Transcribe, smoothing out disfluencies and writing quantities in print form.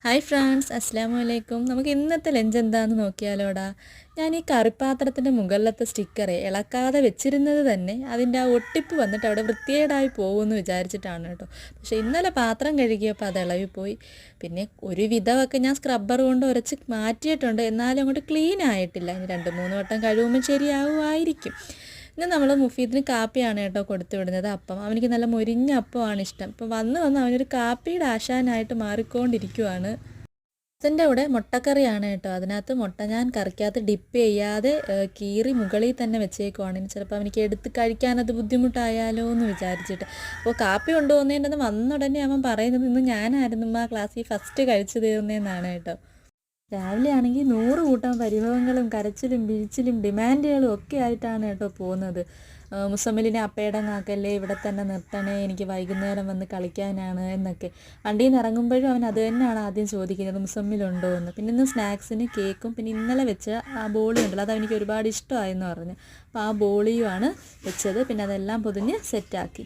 Hi friends, അസ്സലാമു അലൈക്കും. നമുക്ക് ഇന്നത്തെ ലഞ്ച് എന്താണെന്ന് നോക്കിയാലോടാ. ഞാൻ ഈ കറിപ്പാത്രത്തിൻ്റെ മുകളിലത്തെ സ്റ്റിക്കറെ ഇളക്കാതെ വെച്ചിരുന്നത് തന്നെ അതിൻ്റെ ആ ഒട്ടിപ്പ് വന്നിട്ട് അവിടെ വൃത്തികേടായി പോകുമെന്ന് വിചാരിച്ചിട്ടാണ് കേട്ടോ. പക്ഷേ ഇന്നലെ പാത്രം കഴുകിയപ്പോൾ അത് ഇളകിപ്പോയി. പിന്നെ ഒരു വിധമൊക്കെ ഞാൻ സ്ക്രബ്ബർ കൊണ്ട് ഉരച്ച് മാറ്റിയിട്ടുണ്ട്, എന്നാലും അങ്ങോട്ട് ക്ലീൻ ആയിട്ടില്ല. ഇനി 2-3 വട്ടം കഴുകുമ്പോൾ ശരിയാവുമായിരിക്കും. ഇന്ന് നമ്മൾ മുഫീദിന് കാപ്പിയാണ് കേട്ടോ കൊടുത്തു വിടുന്നത്. അപ്പം അവനിക്ക് നല്ല മൊരിഞ്ഞ അപ്പമാണ് ഇഷ്ടം. ഇപ്പം വന്ന് അവനൊരു കാപ്പിയുടെ ആശാനായിട്ട് മാറിക്കൊണ്ടിരിക്കുവാണ്. അതിൻ്റെ കൂടെ മുട്ടക്കറിയാണ് കേട്ടോ. അതിനകത്ത് മുട്ട ഞാൻ കറിക്കകത്ത് ഡിപ്പ് ചെയ്യാതെ കീറി മുകളിൽ തന്നെ വെച്ചേക്കുവാണ്. ഇനി ചിലപ്പോൾ അവനിക്ക് എടുത്ത് കഴിക്കാനത് ബുദ്ധിമുട്ടായാലോ എന്ന് വിചാരിച്ചിട്ട്. അപ്പോൾ കാപ്പി കൊണ്ടുപോകുന്നതിൻ്റെ വന്ന ഉടനെ അവൻ പറയുന്നത് ഇന്ന് ഞാനായിരുന്നു ആ ക്ലാസ്സിൽ ഫസ്റ്റ് കഴിച്ചു തീർന്നതെന്നാണ് കേട്ടോ. രാവിലെ ആണെങ്കിൽ 100 കൂട്ടം പരിഭവങ്ങളും കരച്ചിലും പിഴിച്ചിലും ഡിമാൻഡുകളും ഒക്കെ ആയിട്ടാണ് കേട്ടോ പോകുന്നത്. മുസമ്മിലിനെ അപ്പേടങ്ങാക്കല്ലേ, ഇവിടെ തന്നെ നിർത്തണേ, എനിക്ക് വൈകുന്നേരം വന്ന് കളിക്കാനാണ് എന്നൊക്കെ. വണ്ടിയിൽ നിന്ന് ഇറങ്ങുമ്പോഴും അവൻ അത് തന്നെയാണ് ആദ്യം ചോദിക്കുന്നത്, മുസമ്മിലുണ്ടോ എന്ന്. പിന്നെ ഇന്ന് സ്നാക്സിന് കേക്കും പിന്നെ ഇന്നലെ വെച്ച ആ ബോളി ഉണ്ടല്ലോ, അത് അവനിക്ക് ഒരുപാട് ഇഷ്ടമായെന്ന് പറഞ്ഞു. അപ്പോൾ ആ ബോളിയുമാണ് വെച്ചത്. പിന്നെ അതെല്ലാം പൊതിഞ്ഞ് സെറ്റാക്കി.